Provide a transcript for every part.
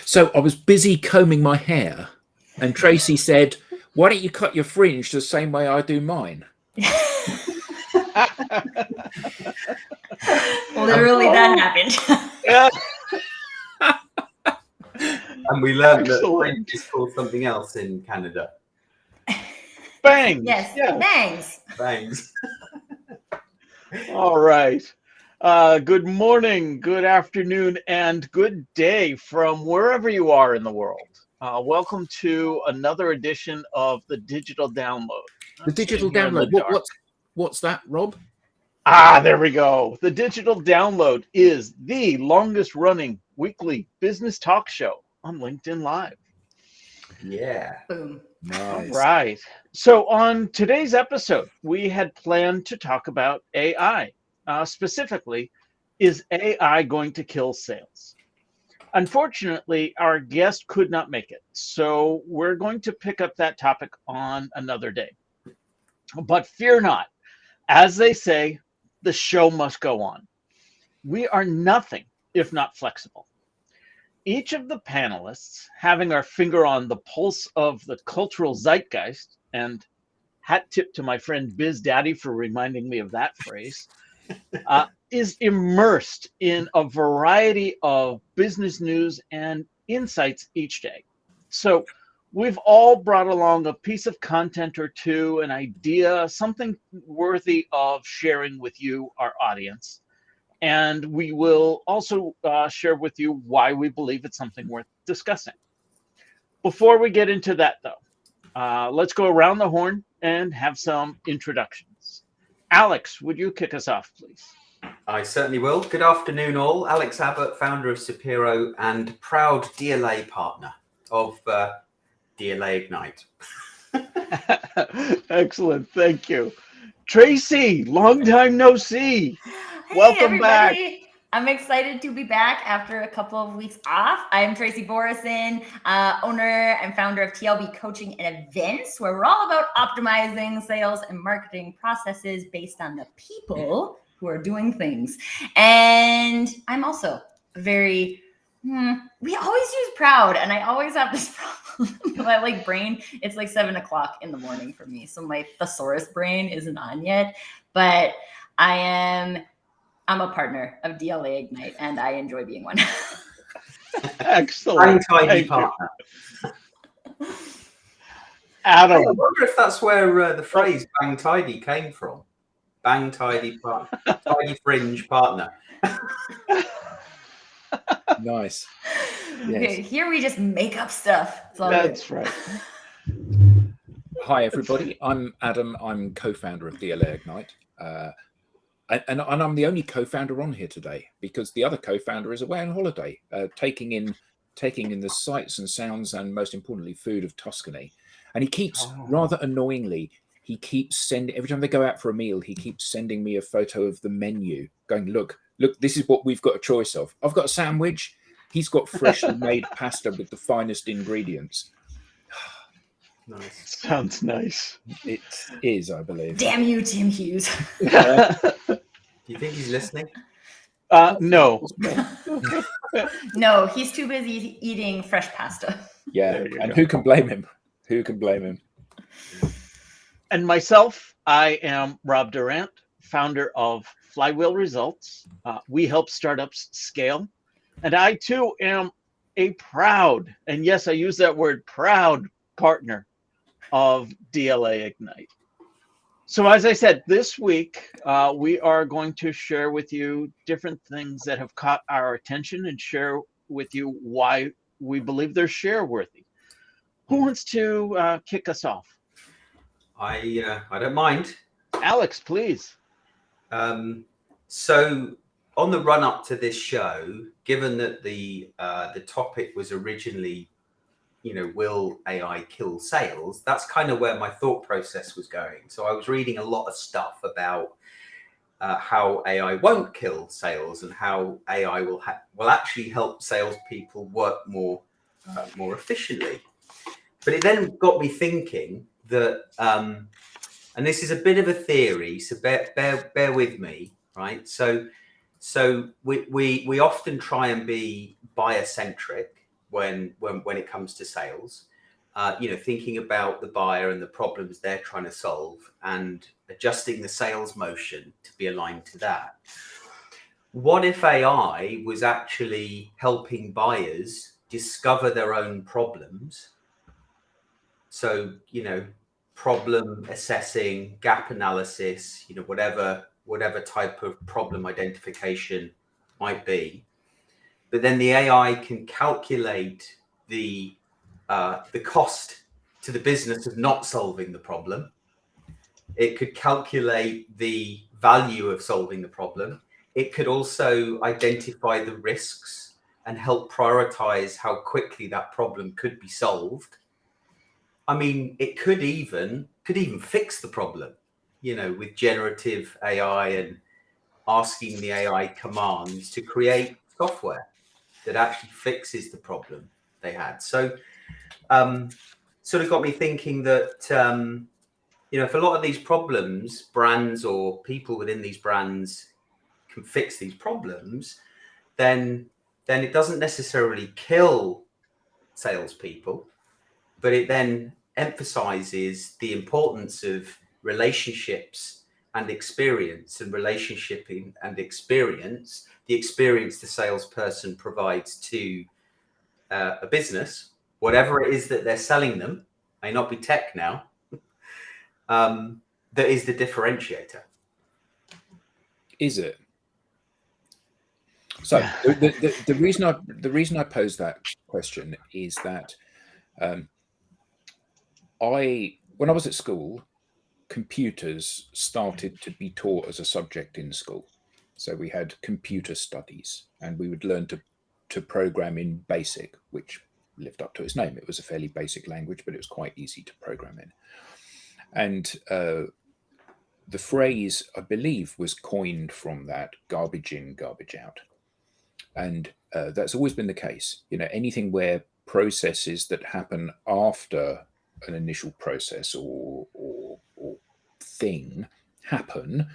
So I was busy combing my hair, and Tracy said, "Why don't you cut your fringe the same way I do mine?" Literally, that happened. Yeah. And we learned that Excellent. fringe is called something else in Canada. Bangs. Yes, Yeah. bangs. Thanks. All right. Good morning, good afternoon, and good day from wherever you are in the world. Welcome to another edition of the Digital Download. The digital Here in the download. dark. What's that, Rob? There we go. The Digital Download is the longest running weekly business talk show on LinkedIn Live. Yeah. Boom. Nice. Right. So on today's episode, we had planned to talk about AI. Specifically, is AI going to kill sales? Unfortunately, our guest could not make it, so we're going to pick up that topic on another day. But fear not, as they say, the show must go on. We are nothing if not flexible. Each of the panelists, having our finger on the pulse of the cultural zeitgeist, and hat tip to my friend Biz Daddy for reminding me of that phrase, is immersed in a variety of business news and insights each day. So we've all brought along a piece of content or two, an idea, something worthy of sharing with you, our audience. And we will also share with you why we believe it's something worth discussing. Before we get into that, though, let's go around the horn and have some introductions. Alex, would you kick us off, please? I certainly will. Good afternoon, all. Alex Abbott, founder of Sapiro and proud DLA partner of DLA Ignite. Excellent. Thank you. Tracy, long time no see. Hey, Welcome back. everybody. I'm excited to be back after a couple of weeks off. I'm Tracy Borison, owner and founder of TLB Coaching and Events, where we're all about optimizing sales and marketing processes based on the people who are doing things. And I'm also very, we always use proud, and I always have this problem. My brain, it's like 7 o'clock in the morning for me. So my thesaurus brain isn't on yet, but I'm a partner of DLA Ignite, and I enjoy being one. Excellent. Tidy Thank you. partner. Adam. I wonder if that's where the phrase "bang tidy" came from. Bang tidy partner, tidy fringe partner. Nice. Okay, here we just make up stuff. That's right. Hi, everybody. I'm Adam. I'm co-founder of DLA Ignite. And I'm the only co-founder on here today because the other co-founder is away on holiday, taking in the sights and sounds and, most importantly, food of Tuscany. And he keeps, rather annoyingly, every time they go out for a meal, he keeps sending me a photo of the menu, going, look, this is what we've got a choice of. I've got a sandwich. He's got freshly made pasta with the finest ingredients. Nice. Sounds nice. It is, I believe. Damn you, Tim Hughes. Do you think he's listening? No. No, he's too busy eating fresh pasta. Yeah, and who can blame him? Who can blame him? And myself, I am Rob Durant, founder of Flywheel Results. We help startups scale. And I, too, am a proud, and yes, I use that word, proud partner of DLA Ignite. So as I said, this week, we are going to share with you different things that have caught our attention and share with you why we believe they're share-worthy. Who wants to kick us off? I don't mind. Alex, please. So on the run up to this show, given that the topic was originally, will AI kill sales? That's kind of where my thought process was going. So I was reading a lot of stuff about how AI won't kill sales and how AI will actually help salespeople work more efficiently. But it then got me thinking that, and this is a bit of a theory, so bear with me, right? So we often try and be buyer-centric, when it comes to sales. Thinking about the buyer and the problems they're trying to solve and adjusting the sales motion to be aligned to that. What if AI was actually helping buyers discover their own problems? So, problem assessing, gap analysis, whatever type of problem identification might be. But then the AI can calculate the cost to the business of not solving the problem. It could calculate the value of solving the problem. It could also identify the risks and help prioritize how quickly that problem could be solved. I mean, it could even fix the problem, with generative AI and asking the AI commands to create software that actually fixes the problem they had. So sort of got me thinking that, if a lot of these problems, brands or people within these brands can fix these problems, then it doesn't necessarily kill salespeople, but it then emphasizes the importance of relationships and experience, and relationshiping and experience, the experience the salesperson provides to a business, whatever it is that they're selling them, may not be tech now, that is the differentiator. Is it? So the reason I pose that question is that when I was at school, computers started to be taught as a subject in school. So we had computer studies, and we would learn to program in BASIC, which lived up to its name. It was a fairly basic language, but it was quite easy to program in. And the phrase, I believe, was coined from that: garbage in, garbage out. And that's always been the case. Anything where processes that happen after an initial process or thing happen,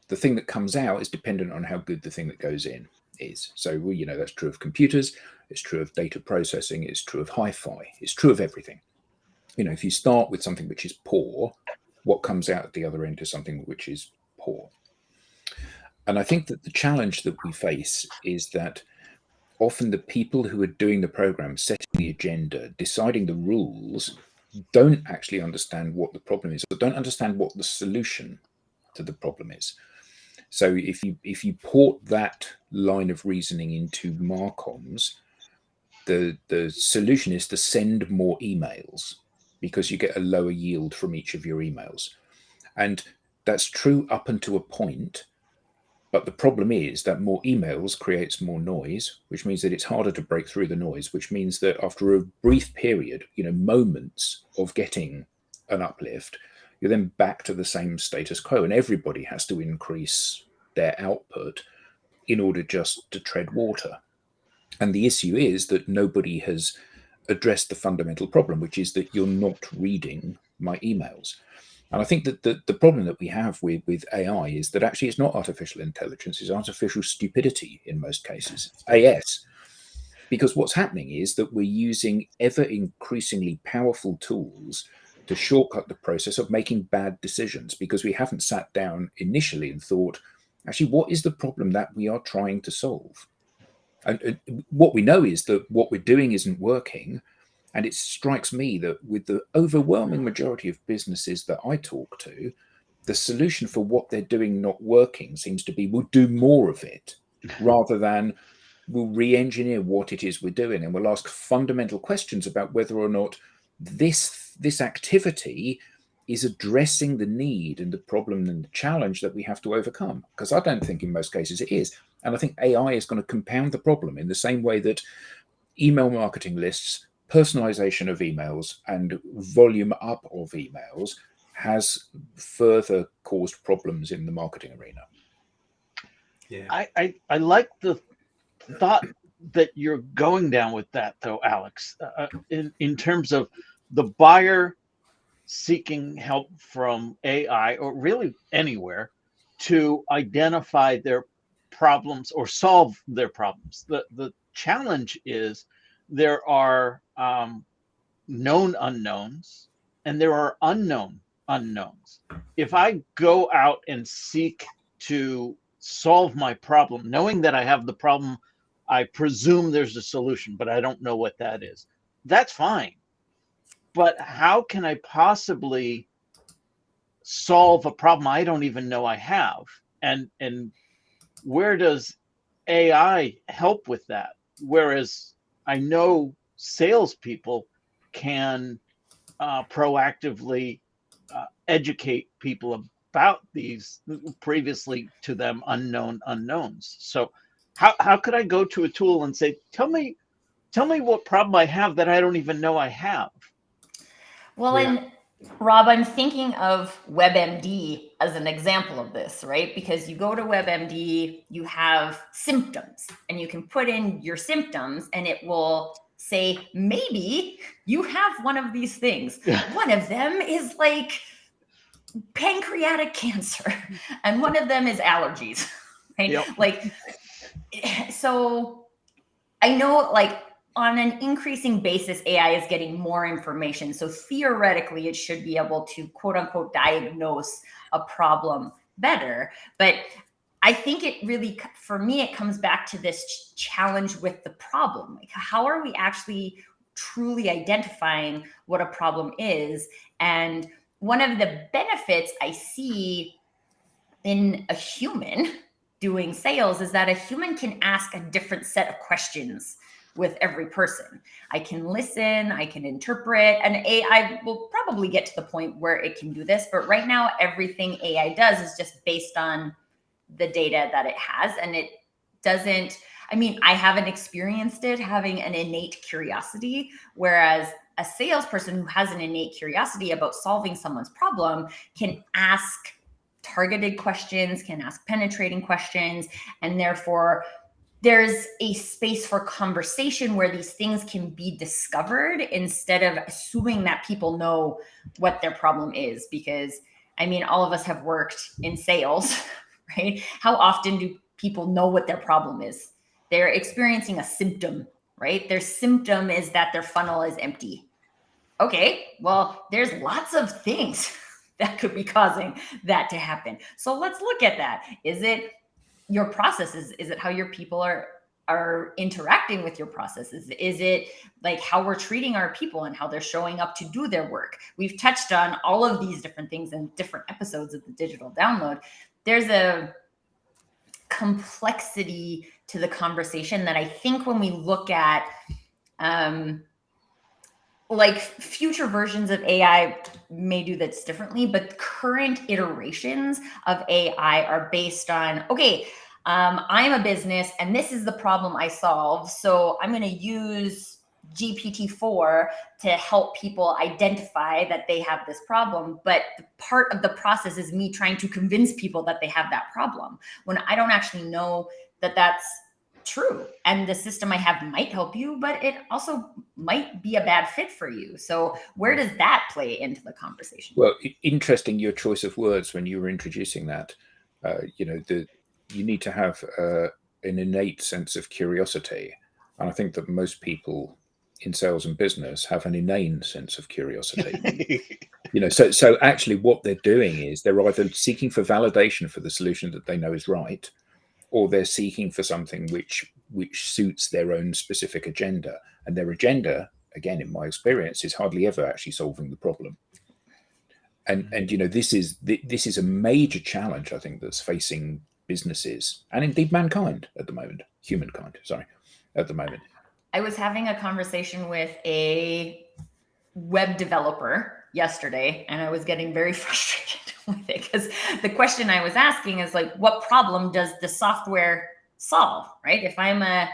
the thing that comes out is dependent on how good the thing that goes in is. So, that's true of computers, it's true of data processing, it's true of hi-fi, it's true of everything. If you start with something which is poor, what comes out at the other end is something which is poor. And I think that the challenge that we face is that often the people who are doing the program, setting the agenda, deciding the rules, don't actually understand what the problem is, or don't understand what the solution to the problem is. So if you port that line of reasoning into Marcoms, the solution is to send more emails, because you get a lower yield from each of your emails. And that's true up until a point. But the problem is that more emails creates more noise, which means that it's harder to break through the noise, which means that after a brief period, moments of getting an uplift, you're then back to the same status quo, and everybody has to increase their output in order just to tread water. And the issue is that nobody has addressed the fundamental problem, which is that you're not reading my emails. And I think that the problem that we have with AI is that actually it's not artificial intelligence, it's artificial stupidity in most cases, AS. Because what's happening is that we're using ever increasingly powerful tools to shortcut the process of making bad decisions, because we haven't sat down initially and thought, actually, what is the problem that we are trying to solve? And what we know is that what we're doing isn't working. And it strikes me that with the overwhelming majority of businesses that I talk to, the solution for what they're doing not working seems to be, we'll do more of it, rather than we'll re-engineer what it is we're doing, and we'll ask fundamental questions about whether or not this activity is addressing the need and the problem and the challenge that we have to overcome. Because I don't think in most cases it is. And I think AI is going to compound the problem in the same way that email marketing lists, personalization of emails, and volume up of emails has further caused problems in the marketing arena. Yeah, I like the thought that you're going down with that, though, Alex, in terms of the buyer seeking help from AI, or really anywhere, to identify their problems or solve their problems. The challenge is there are known unknowns and there are unknown unknowns. If I go out and seek to solve my problem, knowing that I have the problem, I presume there's a solution, but I don't know what that is. That's fine. But how can I possibly solve a problem I don't even know I have? And where does AI help with that? Whereas I know salespeople can proactively educate people about these previously to them unknown unknowns. So how could I go to a tool and say, tell me what problem I have that I don't even know I have? Well, and Rob, I'm thinking of WebMD as an example of this, right? Because you go to WebMD, you have symptoms, and you can put in your symptoms and it will say, maybe you have one of these things. One of them is like pancreatic cancer, and one of them is allergies, right? Yep. Like, so I know, like, on an increasing basis, AI is getting more information. So theoretically, it should be able to, quote unquote, diagnose a problem better. But I think it really, for me, it comes back to this challenge with the problem. Like, how are we actually truly identifying what a problem is? And one of the benefits I see in a human doing sales is that a human can ask a different set of questions with every person. I can listen, I can interpret, and AI will probably get to the point where it can do this. But right now, everything AI does is just based on the data that it has. And it doesn't, I mean, I haven't experienced it having an innate curiosity, whereas a salesperson who has an innate curiosity about solving someone's problem can ask targeted questions, can ask penetrating questions, and therefore there's a space for conversation where these things can be discovered instead of assuming that people know what their problem is. Because, I mean, all of us have worked in sales, right? How often do people know what their problem is? They're experiencing a symptom, right? Their symptom is that their funnel is empty. Okay, well, there's lots of things that could be causing that to happen. So let's look at that. Is it your processes? Is it how your people are interacting with your processes? Is it like how we're treating our people and how they're showing up to do their work? We've touched on all of these different things in different episodes of the Digital Download. There's a complexity to the conversation that I think when we look at like future versions of AI may do this differently, but current iterations of AI are based on, okay, I'm a business and this is the problem I solve. So I'm going to use GPT-4 to help people identify that they have this problem. But part of the process is me trying to convince people that they have that problem when I don't actually know that that's true. And the system I have might help you, but it also might be a bad fit for you. So where does that play into the conversation? Well, interesting your choice of words when you were introducing that. You need to have an innate sense of curiosity. And I think that most people in sales and business have an inane sense of curiosity. So actually what they're doing is they're either seeking for validation for the solution that they know is right, or they're seeking for something which suits their own specific agenda. And their agenda, again, in my experience, is hardly ever actually solving the problem. And this is a major challenge, I think, that's facing businesses and indeed mankind at the moment, humankind, at the moment. I was having a conversation with a web developer yesterday, and I was getting very frustrated with it because the question I was asking is like, what problem does the software solve, right? If I'm I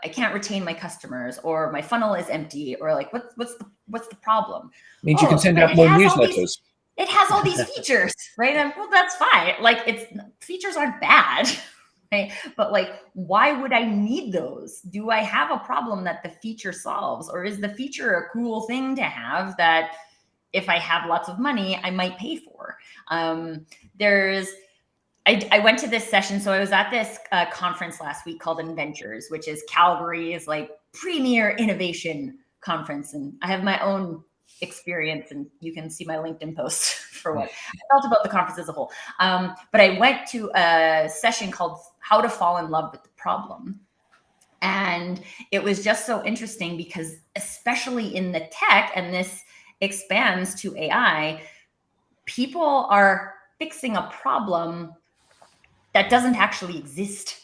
can't retain my customers, or my funnel is empty, or like, what's the problem? Means you can send out more newsletters. It has all these features, right? And well, that's fine. Like, features aren't bad, right? But like, why would I need those? Do I have a problem that the feature solves, or is the feature a cool thing to have that if I have lots of money, I might pay for? I went to this session. So I was at this conference last week called Inventures, which is Calgary's like premier innovation conference. And I have my own experience, and you can see my LinkedIn post for what I felt about the conference as a whole. But I went to a session called How to Fall in Love with the Problem. And it was just so interesting because especially in the tech, and this expands to AI, people are fixing a problem that doesn't actually exist,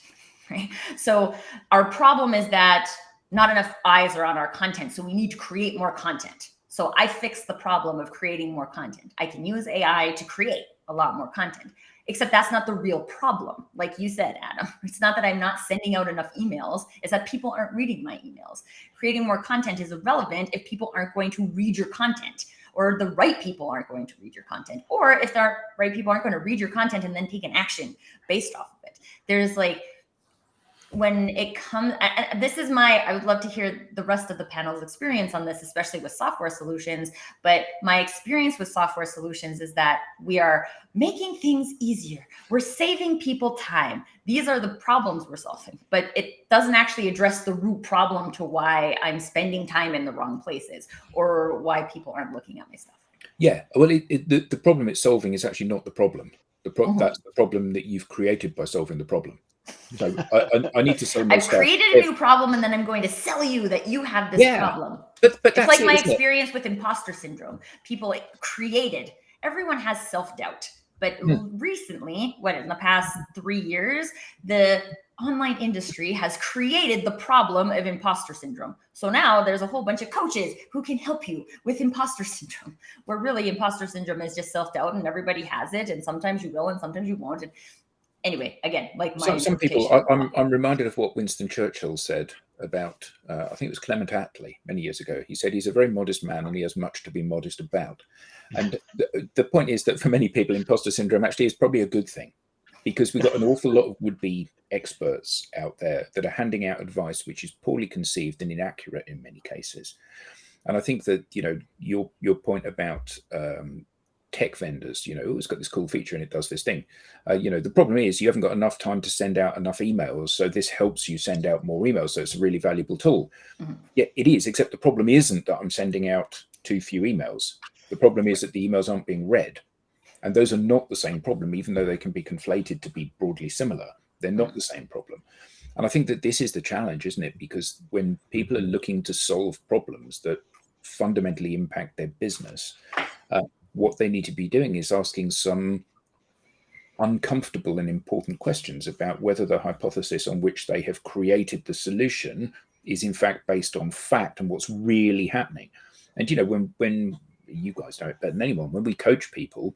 right? So our problem is that not enough eyes are on our content. So we need to create more content. So I fix the problem of creating more content. I can use AI to create a lot more content, except that's not the real problem. Like you said, Adam, it's not that I'm not sending out enough emails, it's that people aren't reading my emails. Creating more content is irrelevant if people aren't going to read your content, or the right people aren't going to read your content, or if the right people aren't going to read your content and then take an action based off of it. There's like, when it comes, this is I would love to hear the rest of the panel's experience on this, especially with software solutions. But my experience with software solutions is that we are making things easier. We're saving people time. These are the problems we're solving, but it doesn't actually address the root problem to why I'm spending time in the wrong places or why people aren't looking at my stuff. Yeah, well, the problem it's solving is actually not the problem. That's the problem that you've created by solving the problem. So I need to sell my I've stuff. created a new problem, and then I'm going to sell you that you have this problem. But it's like my experience with imposter syndrome. People created, everyone has self-doubt. But recently, in the past 3 years, the online industry has created the problem of imposter syndrome. So now there's a whole bunch of coaches who can help you with imposter syndrome, where really imposter syndrome is just self-doubt, and everybody has it. And sometimes you will, and sometimes you won't. And anyway, again, like my some people, I'm reminded of what Winston Churchill said about, I think it was Clement Attlee many years ago. He said he's a very modest man and he has much to be modest about. And the point is that for many people, imposter syndrome actually is probably a good thing, because we've got an awful lot of would-be experts out there that are handing out advice which is poorly conceived and inaccurate in many cases. And I think that, your point about tech vendors, it's got this cool feature and it does this thing. The problem is you haven't got enough time to send out enough emails. So this helps you send out more emails. So it's a really valuable tool. Yeah, it is, except the problem isn't that I'm sending out too few emails. The problem is that the emails aren't being read. And those are not the same problem, even though they can be conflated to be broadly similar. They're not the same problem. And I think that this is the challenge, isn't it? Because when people are looking to solve problems that fundamentally impact their business, what they need to be doing is asking some uncomfortable and important questions about whether the hypothesis on which they have created the solution is in fact based on fact and what's really happening. And, when you guys know it better than anyone, when we coach people,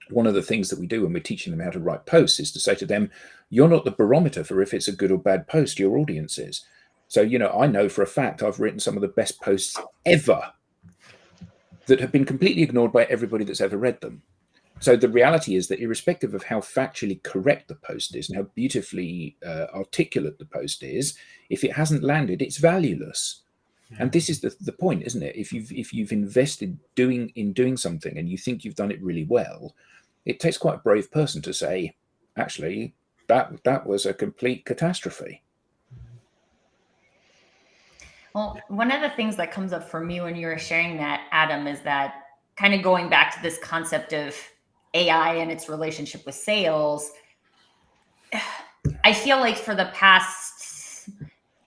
one of the things that we do when we're teaching them how to write posts is to say to them, you're not the barometer for if it's a good or bad post, your audience is. So, I know for a fact I've written some of the best posts ever that have been completely ignored by everybody that's ever read them. So the reality is that irrespective of how factually correct the post is and how beautifully articulate the post is, if it hasn't landed, it's valueless. And this is the point, isn't it? If you've invested in doing something and you think you've done it really well, it takes quite a brave person to say, actually, that was a complete catastrophe. Well, one of the things that comes up for me when you were sharing that, Adam, is that kind of going back to this concept of AI and its relationship with sales. I feel like for the past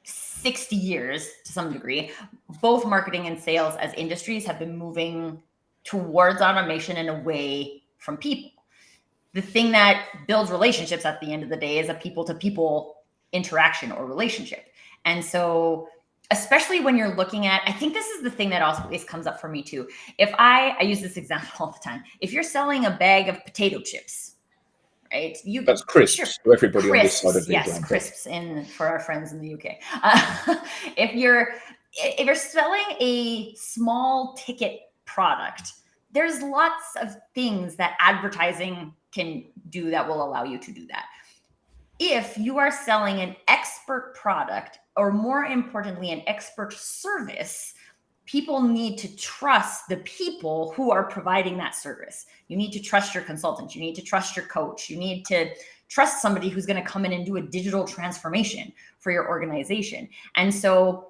60 years, to some degree, both marketing and sales as industries have been moving towards automation and away from people. The thing that builds relationships at the end of the day is a people-to-people interaction or relationship. And so especially when you're looking at, I think this is the thing that always comes up for me too. If I use this example all the time. If you're selling a bag of potato chips, right? That's crisps to everybody on this side of the Atlantic. Yes, crisps for our friends in the UK. If you're selling a small ticket product, there's lots of things that advertising can do that will allow you to do that. If you are selling an expert product, or more importantly, an expert service, people need to trust the people who are providing that service. You need to trust your consultant. You need to trust your coach. You need to trust somebody who's going to come in and do a digital transformation for your organization. And so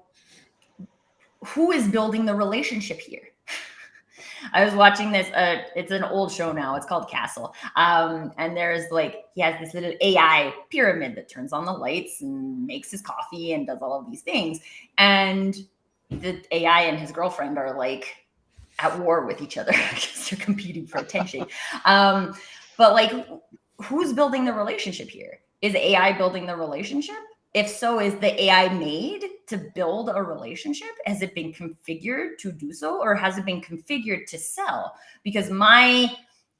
who is building the relationship here? I was watching this, it's an old show now, it's called Castle. And there's like, he has this little AI pyramid that turns on the lights and makes his coffee and does all of these things. And the AI and his girlfriend are like at war with each other because they're competing for attention. But like, who's building the relationship here? Is AI building the relationship? If so, is the AI made to build a relationship? Has it been configured to do so, or has it been configured to sell? Because my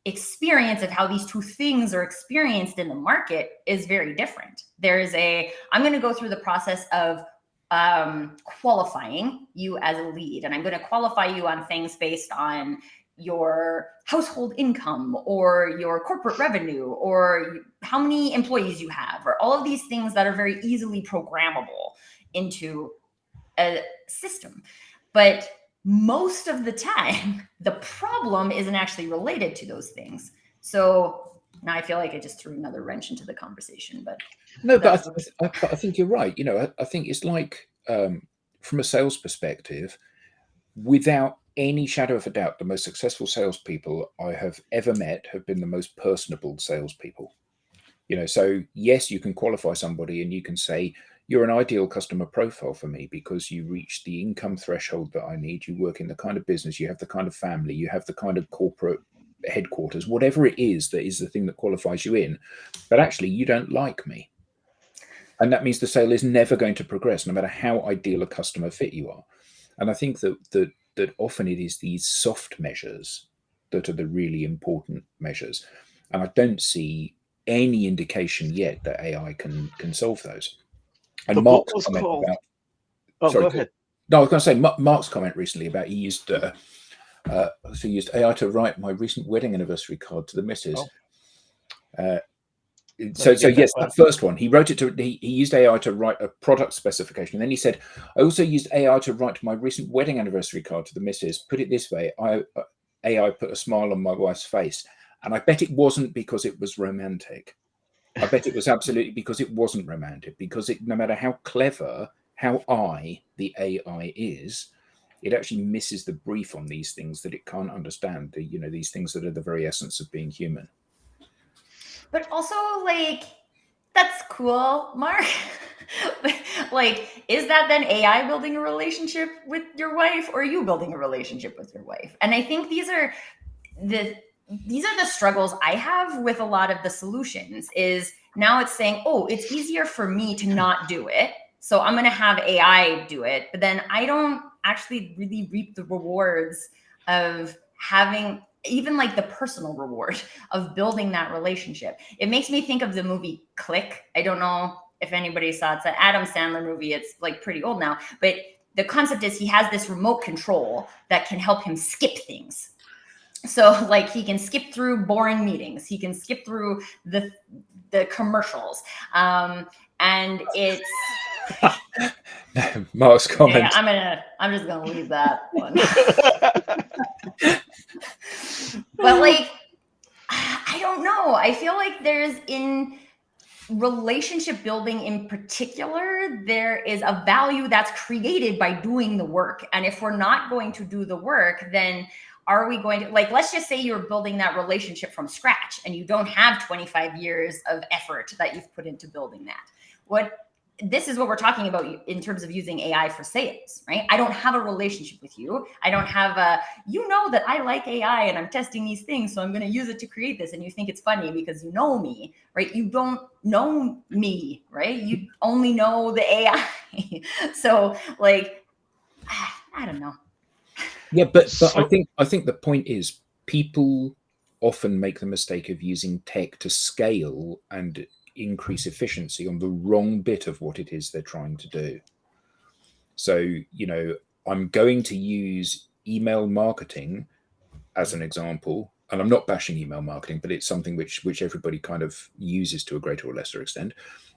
experience of how these two things are experienced in the market is very different. I'm going to go through the process of qualifying you as a lead, and I'm going to qualify you on things based on your household income or your corporate revenue or how many employees you have, or all of these things that are very easily programmable into a system. But most of the time, the problem isn't actually related to those things. So now I feel like I just threw another wrench into the conversation, but no, but I think you're right. You know, I think it's like from a sales perspective, without any shadow of a doubt, the most successful salespeople I have ever met have been the most personable salespeople. You know, so yes, you can qualify somebody and you can say, you're an ideal customer profile for me because you reach the income threshold that I need. You work in the kind of business, you have the kind of family, you have the kind of corporate headquarters, whatever it is that is the thing that qualifies you in. But actually, you don't like me. And that means the sale is never going to progress, no matter how ideal a customer fit you are. And I think that often it is these soft measures that are the really important measures. And I don't see any indication yet that AI can solve those. And The Mark's book was comment called. about, Oh, sorry, go ahead. No, I was going to say Mark's comment recently about he used AI to write my recent wedding anniversary card to the missus. Oh. So yes, that first one, he wrote it to, he used AI to write a product specification. And then he said, I also used AI to write my recent wedding anniversary card to the missus. Put it this way, AI put a smile on my wife's face. And I bet it wasn't because it was romantic. I bet it was absolutely because it wasn't romantic, because no matter how clever, the AI is, it actually misses the brief on these things that it can't understand, these things that are the very essence of being human. But also, like, that's cool, Mark. Like, is that then AI building a relationship with your wife, or are you building a relationship with your wife? And I think these are the struggles I have with a lot of the solutions. Is now it's saying, oh, it's easier for me to not do it, so I'm going to have AI do it. But then I don't actually really reap the rewards of having even like the personal reward of building that relationship. It makes me think of the movie Click. I don't know if anybody saw it. It's an Adam Sandler movie. It's like pretty old now, but the concept is he has this remote control that can help him skip things. So like he can skip through boring meetings. He can skip through the commercials. And it's Mark's comment. Yeah, I'm just gonna leave that one. But like, I don't know. I feel like there's in relationship building in particular, there is a value that's created by doing the work. And if we're not going to do the work, then are we going to, like, let's just say you're building that relationship from scratch and you don't have 25 years of effort that you've put into building that. This is what we're talking about in terms of using AI for sales, right? I don't have a relationship with you. I don't have that I like AI and I'm testing these things, so I'm going to use it to create this. And you think it's funny because you know me, right? You don't know me, right? You only know the AI. So like, I don't know. Yeah, but I think the point is people often make the mistake of using tech to scale and increase efficiency on the wrong bit of what it is they're trying to do. So, I'm going to use email marketing as an example, and I'm not bashing email marketing, but it's something which everybody kind of uses to a greater or lesser extent.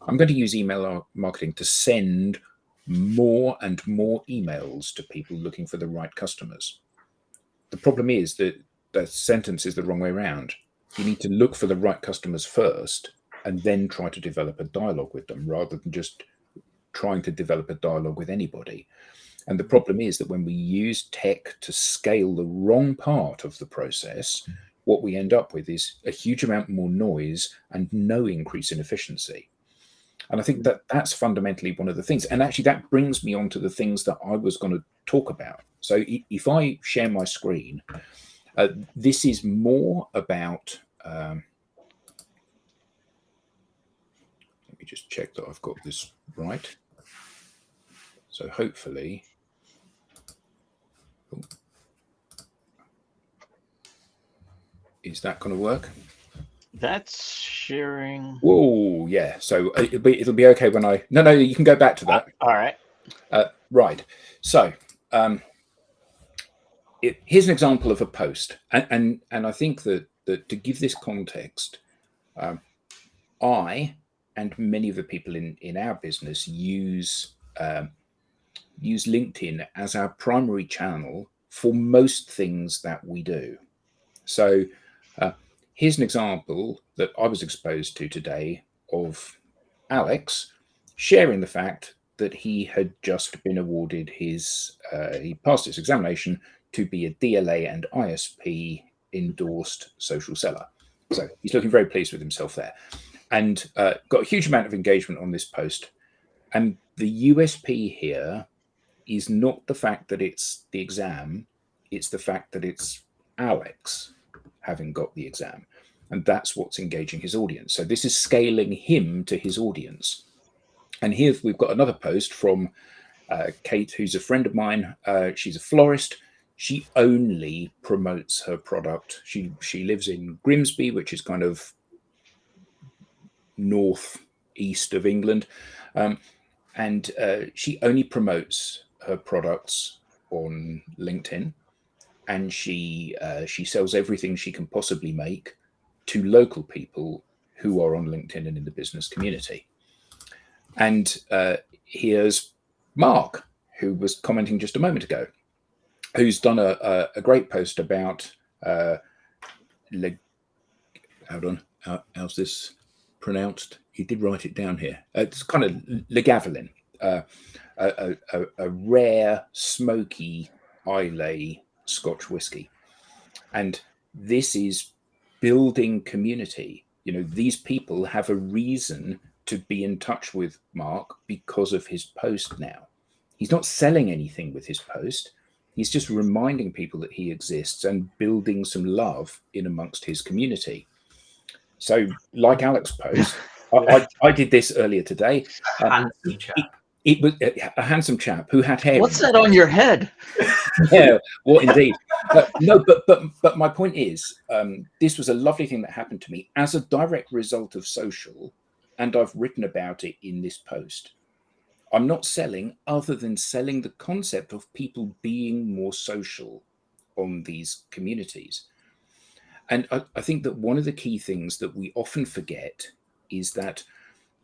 I'm going to use email marketing to send more and more emails to people looking for the right customers. The problem is that the sentence is the wrong way around. You need to look for the right customers first and then try to develop a dialogue with them, rather than just trying to develop a dialogue with anybody. And the problem is that when we use tech to scale the wrong part of the process, what we end up with is a huge amount more noise and no increase in efficiency. And I think that that's fundamentally one of the things. And actually, that brings me on to the things that I was going to talk about. So if I share my screen, this is more about, let me just check that I've got this right. So hopefully, is that going to work? That's sharing. Whoa, yeah. So it'll be okay when I. No, you can go back to that. All right. Right. So here's an example of a post, and I think that to give this context, I and many of the people in our business use LinkedIn as our primary channel for most things that we do. So here's an example that I was exposed to today of Alex sharing the fact that he had just been awarded he passed his examination to be a DLA and ISP endorsed social seller. So he's looking very pleased with himself there, and got a huge amount of engagement on this post. And the USP here is not the fact that it's the exam, it's the fact that it's Alex having got the exam. And that's what's engaging his audience. So this is scaling him to his audience. And here we've got another post from Kate, who's a friend of mine. She's a florist. She only promotes her product. She lives in Grimsby, which is kind of northeast of England. And she only promotes her products on LinkedIn. And she sells everything she can possibly make to local people who are on LinkedIn and in the business community. And here's Mark, who was commenting just a moment ago, who's done a great post about hold on, how's this pronounced? He did write it down here. It's kind of Lagavulin, a rare, smoky Islay Scotch whiskey. And this is building community. You know, these people have a reason to be in touch with Mark because of his post now. He's not selling anything with his post. He's just reminding people that he exists and building some love in amongst his community. So like Alex's post, I did this earlier today. Handsome chap. It was a handsome chap who had hair. What's that on your head? Yeah, what indeed. No, but my point is, this was a lovely thing that happened to me as a direct result of social, and I've written about it in this post. I'm not selling other than selling the concept of people being more social on these communities. And I think that one of the key things that we often forget is that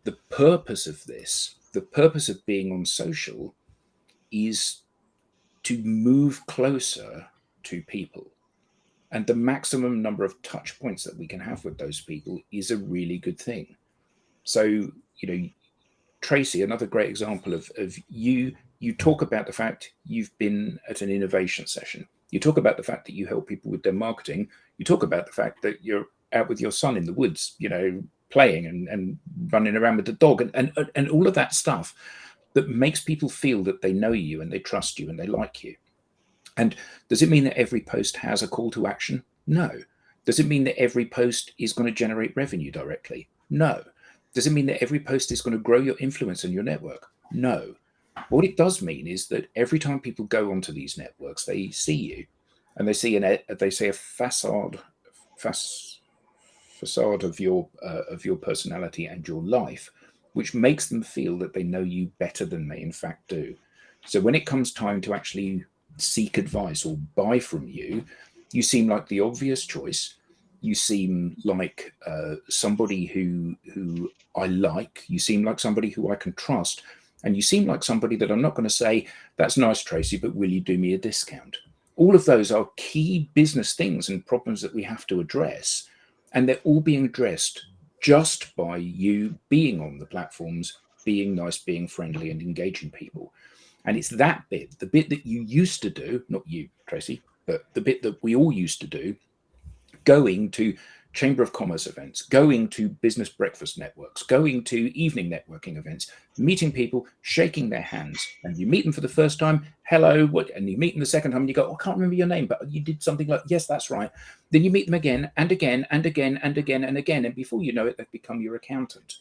the purpose of this, the purpose of being on social, is to move closer to people. And the maximum number of touch points that we can have with those people is a really good thing. So, you know, Tracy, another great example of you talk about the fact you've been at an innovation session. You talk about the fact that you help people with their marketing. You talk about the fact that you're out with your son in the woods, you know, playing and running around with the dog and all of that stuff that makes people feel that they know you and they trust you and they like you. And does it mean that every post has a call to action? No. Does it mean that every post is going to generate revenue directly? No. Does it mean that every post is going to grow your influence and your network? No. What it does mean is that every time people go onto these networks, they see you, and they see a facade of your personality and your life, which makes them feel that they know you better than they in fact do. So when it comes time to actually seek advice or buy from you, you seem like the obvious choice. You seem like somebody who I like. You seem like somebody who I can trust. And you seem like somebody that I'm not going to say, that's nice, Tracy, but will you do me a discount? All of those are key business things and problems that we have to address. And they're all being addressed just by you being on the platforms, being nice, being friendly, and engaging people. And it's that bit, the bit that you used to do, not you, Tracy, but the bit that we all used to do, going to Chamber of Commerce events, going to business breakfast networks, going to evening networking events, meeting people, shaking their hands. And you meet them for the first time, hello, what? And you meet them the second time and you go, oh, I can't remember your name, but you did something like, yes, that's right. Then you meet them again and again and again and again and again. And before you know it, they've become your accountant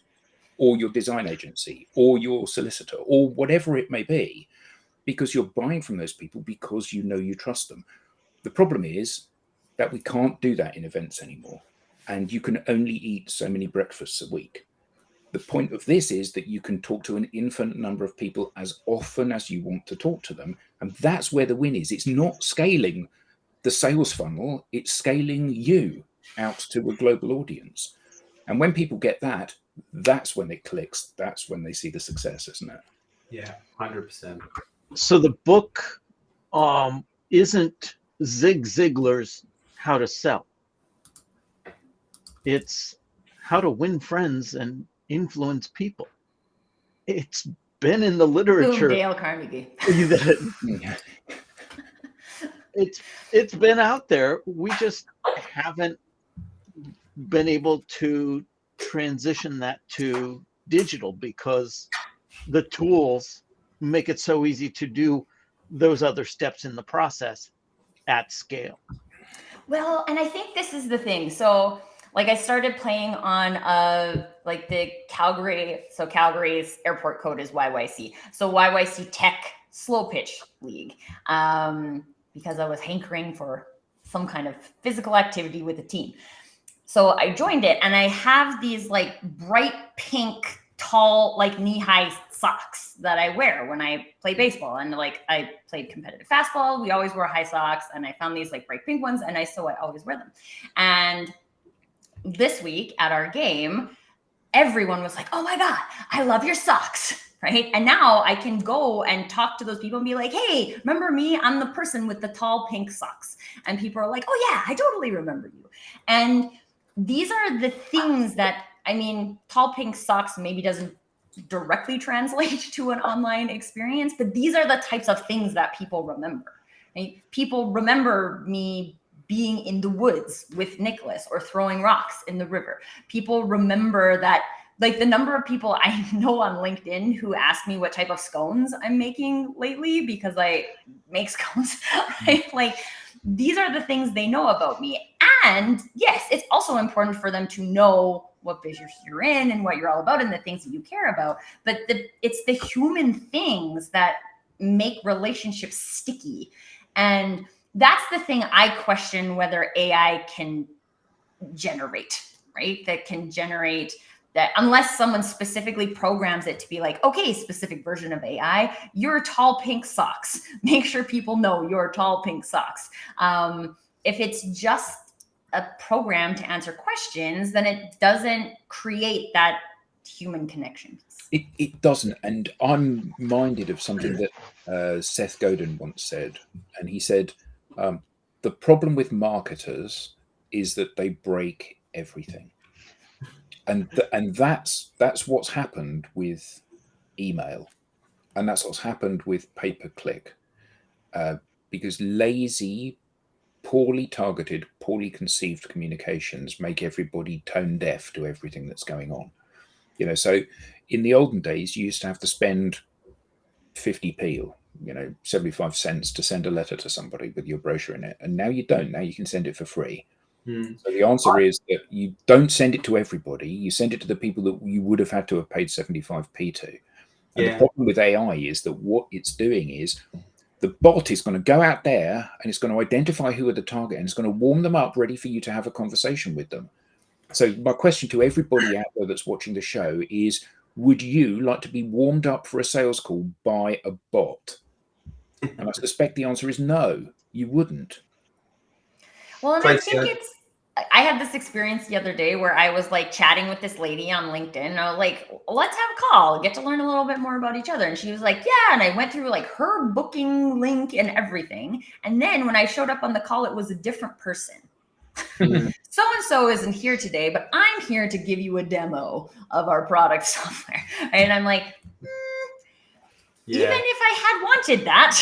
or your design agency or your solicitor or whatever it may be, because you're buying from those people because you know you trust them. The problem is that we can't do that in events anymore. And you can only eat so many breakfasts a week. The point of this is that you can talk to an infinite number of people as often as you want to talk to them. And that's where the win is. It's not scaling the sales funnel, it's scaling you out to a global audience. And when people get that, that's when it clicks. That's when they see the success, isn't it? Yeah, 100%. So the book isn't Zig Ziglar's How to Sell. It's how to win friends and influence people. It's been in the literature. Boom, Dale Carnegie. It's been out there. We just haven't been able to transition that to digital because the tools make it so easy to do those other steps in the process at scale. Well, and I think this is the thing. So like I started playing on like the Calgary. So Calgary's airport code is YYC. So YYC Tech Slow Pitch League, because I was hankering for some kind of physical activity with a team. So I joined it, and I have these like bright pink, tall, like knee-high socks that I wear when I play baseball. And like I played competitive fastball, we always wore high socks, and I found these like bright pink ones, and I always wear them. And this week at our game, everyone was like, oh my God, I love your socks, right? And now I can go and talk to those people and be like, hey, remember me? I'm the person with the tall pink socks. And people are like, oh yeah, I totally remember you. And these are the things that, I mean, tall pink socks maybe doesn't directly translate to an online experience, but these are the types of things that people remember. Right? People remember me being in the woods with Nicholas or throwing rocks in the river. People remember that, like the number of people I know on LinkedIn who ask me what type of scones I'm making lately because I make scones, right? Like these are the things they know about me. And yes, it's also important for them to know what business you're in and what you're all about and the things that you care about. But it's the human things that make relationships sticky. And that's the thing I question whether AI can generate, right? That can generate that, unless someone specifically programs it to be like, okay, specific version of AI, your tall pink socks. Make sure people know your tall pink socks. If it's just a program to answer questions, then it doesn't create that human connection. It doesn't. And I'm minded of something that Seth Godin once said. And he said, the problem with marketers is that they break everything. And that's what's happened with email. And that's what's happened with pay-per-click. Because lazy, poorly targeted, poorly conceived communications make everybody tone deaf to everything that's going on. You know, so in the olden days, you used to have to spend 50p or 75 cents to send a letter to somebody with your brochure in it, and now you don't. Now you can send it for free. So the answer is that you don't send it to everybody. You send it to the people that you would have had to have paid 75p to. And the problem with AI is that what it's doing is the bot is going to go out there and it's going to identify who are the target and it's going to warm them up, ready for you to have a conversation with them. So my question to everybody out there that's watching the show is, would you like to be warmed up for a sales call by a bot? And I suspect the answer is no, you wouldn't. Well, and I think it's, I had this experience the other day where I was like chatting with this lady on LinkedIn. And I was like, let's have a call, get to learn a little bit more about each other. And she was like, yeah. And I went through like her booking link and everything. And then when I showed up on the call, it was a different person. So-and-so isn't here today, but I'm here to give you a demo of our product software. And I'm like, even if I had wanted that,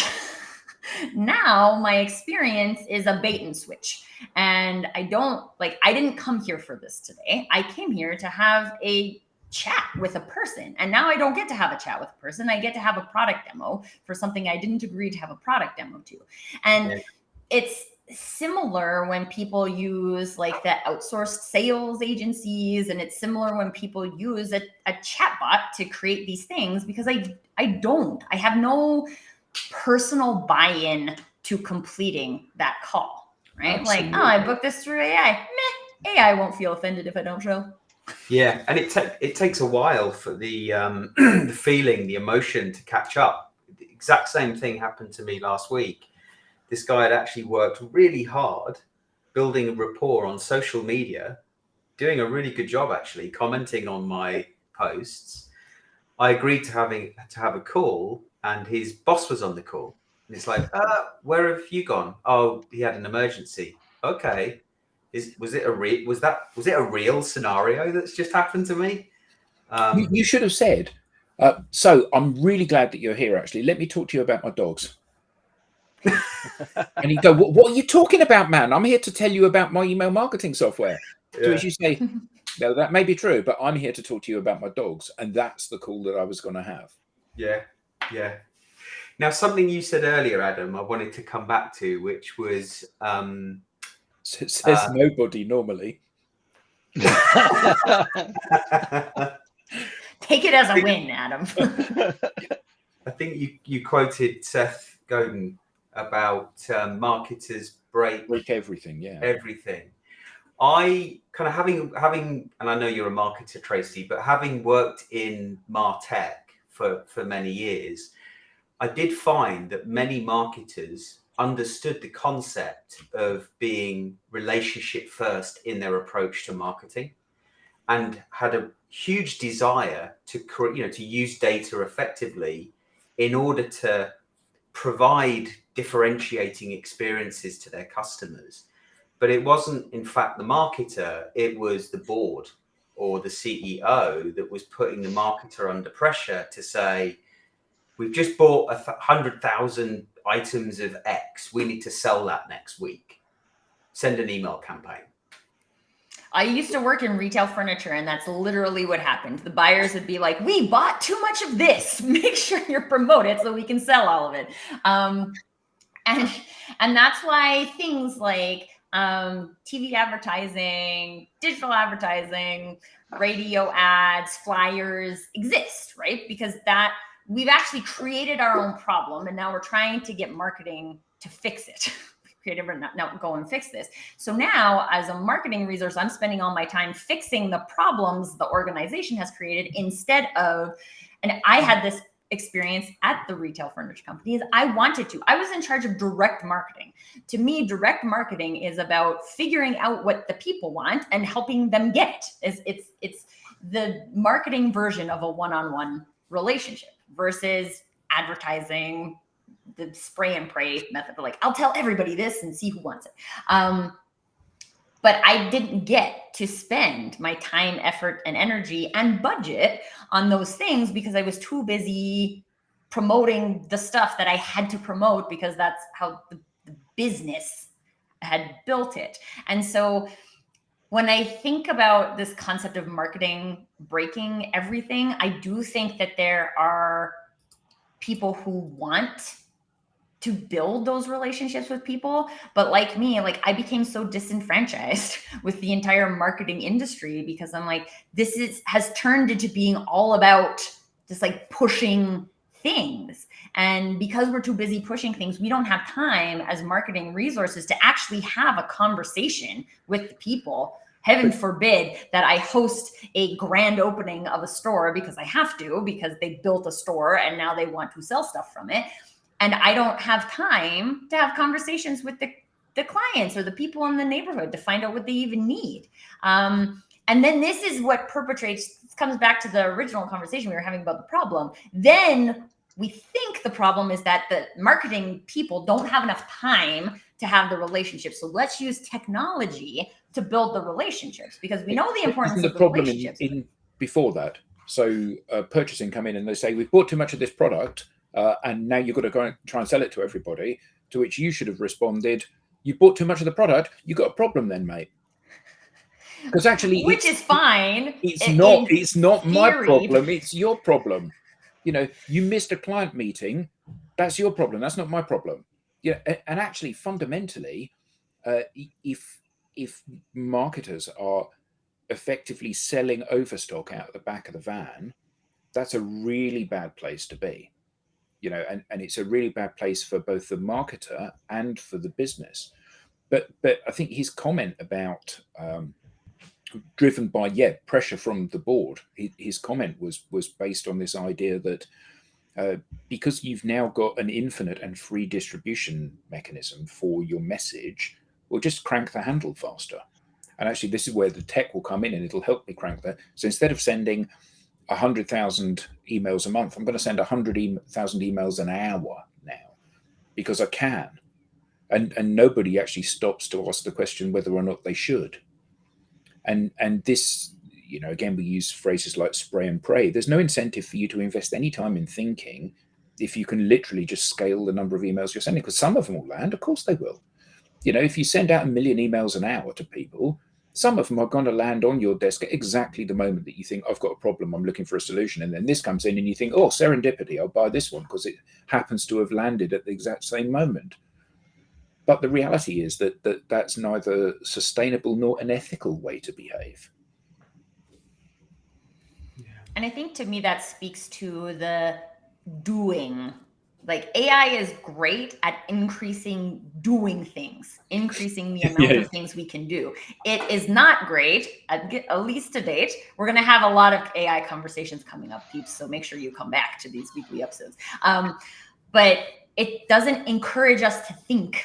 now my experience is a bait and switch. And I didn't come here for this today. I came here to have a chat with a person. And now I don't get to have a chat with a person. I get to have a product demo for something I didn't agree to have a product demo to. And it's similar when people use like the outsourced sales agencies, and it's similar when people use a chatbot to create these things, because I have no personal buy-in to completing that call, right? Absolutely. Like, oh, I booked this through AI. Meh, AI won't feel offended if I don't show. Yeah, and it takes a while for the the feeling, the emotion to catch up. The exact same thing happened to me last week. This guy had actually worked really hard building a rapport on social media, doing a really good job actually, commenting on my posts. I agreed to have a call, and his boss was on the call. And it's like, where have you gone? Oh, he had an emergency. Okay. Was it a real scenario that's just happened to me? You should have said, so I'm really glad that you're here, actually. Let me talk to you about my dogs. And you go, what are you talking about, man? I'm here to tell you about my email marketing software. So as you say, no, that may be true, but I'm here to talk to you about my dogs. And that's the call that I was going to have. Yeah. Now, something you said earlier, Adam, I wanted to come back to, which was... says nobody normally. Take it as a win, Adam. I think you quoted Seth Godin about marketers break everything. Yeah, everything. I kind of having, and I know you're a marketer, Tracy, but having worked in MarTech for many years, I did find that many marketers understood the concept of being relationship first in their approach to marketing, and had a huge desire to use data effectively in order to provide differentiating experiences to their customers. But it wasn't, in fact, the marketer, it was the board or the CEO that was putting the marketer under pressure to say, we've just bought 100,000 items of X. We need to sell that next week. Send an email campaign. I used to work in retail furniture, and that's literally what happened. The buyers would be like, we bought too much of this. Make sure you're promoted so we can sell all of it. And that's why things like TV advertising, digital advertising, radio ads, flyers exist, right? Because we've actually created our own problem, and now we're trying to get marketing to fix it. Now go and fix this. So now, as a marketing resource, I'm spending all my time fixing the problems the organization has created instead of, and I had this experience at the retail furniture companies. I was in charge of direct marketing. To me, direct marketing is about figuring out what the people want and helping them get it. It's the marketing version of a one-on-one relationship versus advertising, the spray and pray method. Like, I'll tell everybody this and see who wants it. But I didn't get to spend my time, effort, and energy and budget on those things because I was too busy promoting the stuff that I had to promote, because that's how the business had built it. And so when I think about this concept of marketing breaking everything, I do think that there are people who want to build those relationships with people. But like me, like, I became so disenfranchised with the entire marketing industry because I'm like, has turned into being all about just like pushing things. And because we're too busy pushing things, we don't have time as marketing resources to actually have a conversation with the people. Heaven forbid that I host a grand opening of a store because I have to, because they built a store and now they want to sell stuff from it. And I don't have time to have conversations with the the clients or the people in the neighborhood to find out what they even need. And then this is what comes back to the original conversation we were having about the problem. Then we think the problem is that the marketing people don't have enough time to have the relationship. So let's use technology to build the relationships, because we know the importance of the relationships. In before that. So purchasing come in and they say, we've bought too much of this product and now you've got to go and try and sell it to everybody, to which you should have responded, you bought too much of the product, you've got a problem then, mate. Because actually, which is fine. It's not my problem. It's your problem. You know, you missed a client meeting. That's your problem. That's not my problem. Yeah, and actually, fundamentally, if marketers are effectively selling overstock out of the back of the van, that's a really bad place to be. You know, and it's a really bad place for both the marketer and for the business. But I think his comment about driven by pressure from the board. His comment was based on this idea that because you've now got an infinite and free distribution mechanism for your message, we'll just crank the handle faster. And actually, this is where the tech will come in, and it'll help me crank that. So instead of sending 100,000 emails a month, I'm going to send 100,000 emails an hour now, because I can. And nobody actually stops to ask the question whether or not they should. And this, you know, again, we use phrases like spray and pray. There's no incentive for you to invest any time in thinking if you can literally just scale the number of emails you're sending, because some of them will land. Of course they will. You know, if you send out 1 million emails an hour to people, some of them are going to land on your desk at exactly the moment that you think, I've got a problem, I'm looking for a solution. And then this comes in and you think, oh, serendipity, I'll buy this one because it happens to have landed at the exact same moment. But the reality is that's neither sustainable nor an ethical way to behave. And I think to me that speaks to the doing. Like AI is great at increasing doing things, increasing the amount of things we can do. It is not great, at least to date. We're going to have a lot of AI conversations coming up, peeps, so make sure you come back to these weekly episodes. But it doesn't encourage us to think.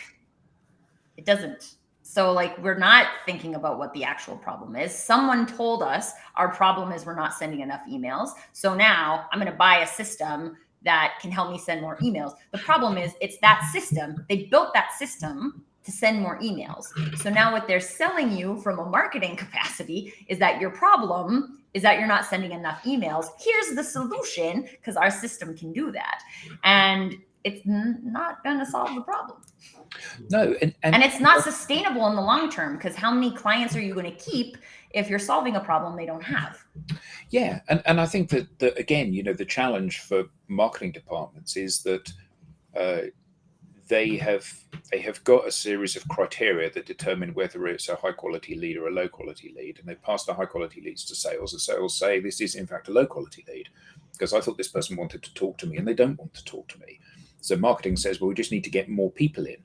It doesn't. So like, we're not thinking about what the actual problem is. Someone told us our problem is we're not sending enough emails. So now I'm going to buy a system that can help me send more emails. The problem is it's that system. They built that system to send more emails. So now what they're selling you from a marketing capacity is that your problem is that you're not sending enough emails. Here's the solution, because our system can do that. And it's not going to solve the problem. No, and it's not sustainable in the long term, because how many clients are you going to keep if you're solving a problem they don't have? Yeah, and I think that again, you know, the challenge for marketing departments is that they have got a series of criteria that determine whether it's a high quality lead or a low quality lead, and they pass the high quality leads to sales, and sales say this is in fact a low quality lead because I thought this person wanted to talk to me and they don't want to talk to me. So marketing says, well, we just need to get more people in.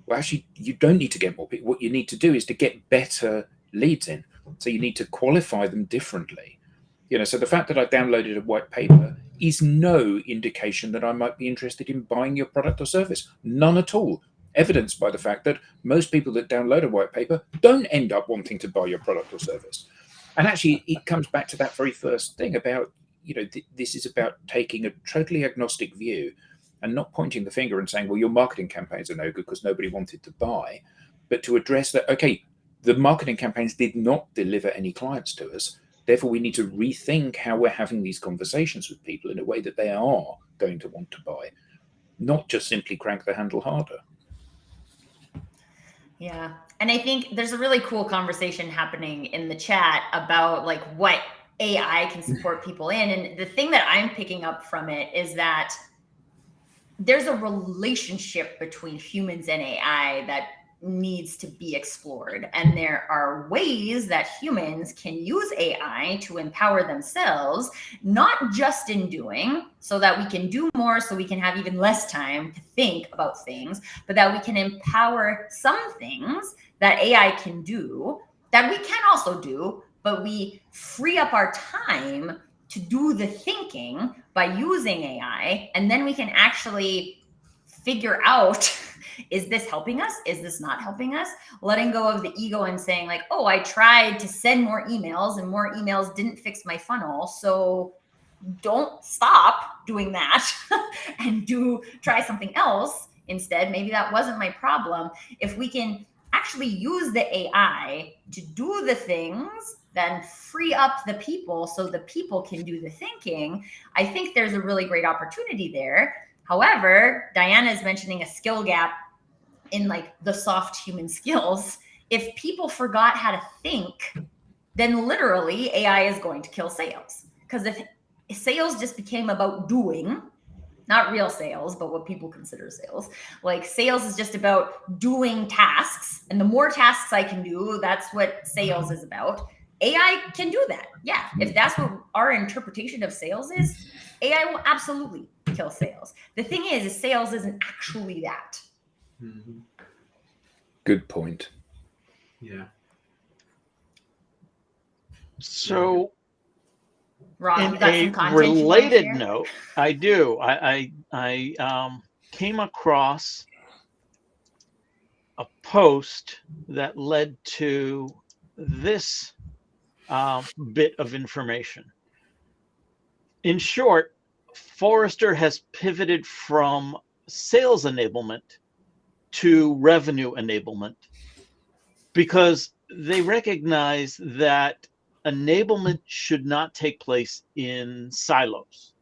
Well, actually, you don't need to get more people. What you need to do is to get better leads in. So you need to qualify them differently. You know, so the fact that I downloaded a white paper is no indication that I might be interested in buying your product or service. None at all. Evidenced by the fact that most people that download a white paper don't end up wanting to buy your product or service. And actually, it comes back to that very first thing about, you know, this is about taking a totally agnostic view and not pointing the finger and saying, well, your marketing campaigns are no good because nobody wanted to buy, but to address that, okay, the marketing campaigns did not deliver any clients to us. Therefore, we need to rethink how we're having these conversations with people in a way that they are going to want to buy, not just simply crank the handle harder. Yeah. And I think there's a really cool conversation happening in the chat about like what AI can support people in. And the thing that I'm picking up from it is that there's a relationship between humans and AI that needs to be explored. And there are ways that humans can use AI to empower themselves, not just in doing, so that we can do more, so we can have even less time to think about things, but that we can empower some things that AI can do that we can also do, but we free up our time to do the thinking by using AI, and then we can actually figure out Is this helping us? Is this not helping us? Letting go of the ego and saying like, oh, I tried to send more emails and more emails didn't fix my funnel. So don't stop doing that and try something else instead. Maybe that wasn't my problem. If we can actually use the AI to do the things, then free up the people so the people can do the thinking, I think there's a really great opportunity there. However, Diana is mentioning a skill gap in like the soft human skills. If people forgot how to think, then literally AI is going to kill sales. Because if sales just became about doing, not real sales, but what people consider sales. Like sales is just about doing tasks. And the more tasks I can do, that's what sales is about. AI can do that. Yeah. If that's what our interpretation of sales is, AI will absolutely kill sales. The thing is sales isn't actually that. Mm-hmm. Good point. Yeah. So, Rob, in you got a some content related you want to share? note, I do. I came across a post that led to this bit of information. In short, Forrester has pivoted from sales enablement to revenue enablement because they recognize that enablement should not take place in silos,